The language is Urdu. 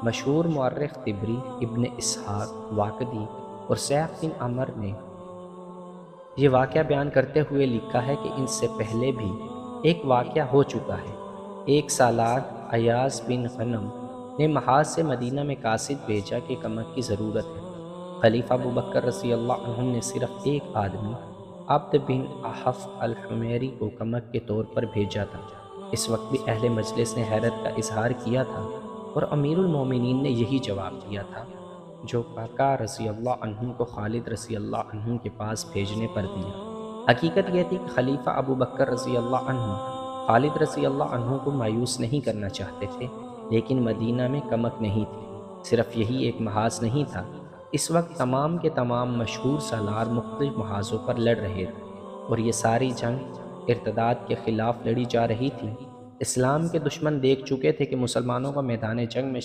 مشہور مورخ طبری، ابن اسحاق، واقدی اور سیف بن عمر نے یہ واقعہ بیان کرتے ہوئے لکھا ہے کہ ان سے پہلے بھی ایک واقعہ ہو چکا ہے۔ ایک سالار ایاز بن غنم نے محاذ سے مدینہ میں قاصد بھیجا کہ کمک کی ضرورت ہے۔ خلیفہ ابوبکر رضی اللہ عنہ نے صرف ایک آدمی، عبد بن احف الحمیری کو کمک کے طور پر بھیجا تھا۔ اس وقت بھی اہل مجلس نے حیرت کا اظہار کیا تھا اور امیر المومنین نے یہی جواب دیا تھا جو کاکا رضی اللہ عنہ کو خالد رضی اللہ عنہ کے پاس بھیجنے پر دیا۔ حقیقت یہ تھی کہ خلیفہ ابوبکر رضی اللہ عنہ خالد رضی اللہ عنہ کو مایوس نہیں کرنا چاہتے تھے، لیکن مدینہ میں کمک نہیں تھی۔ صرف یہی ایک محاذ نہیں تھا، اس وقت تمام کے تمام مشہور سالار مختلف محاذوں پر لڑ رہے تھے، اور یہ ساری جنگ ارتداد کے خلاف لڑی جا رہی تھی۔ اسلام کے دشمن دیکھ چکے تھے کہ مسلمانوں کا میدان جنگ میں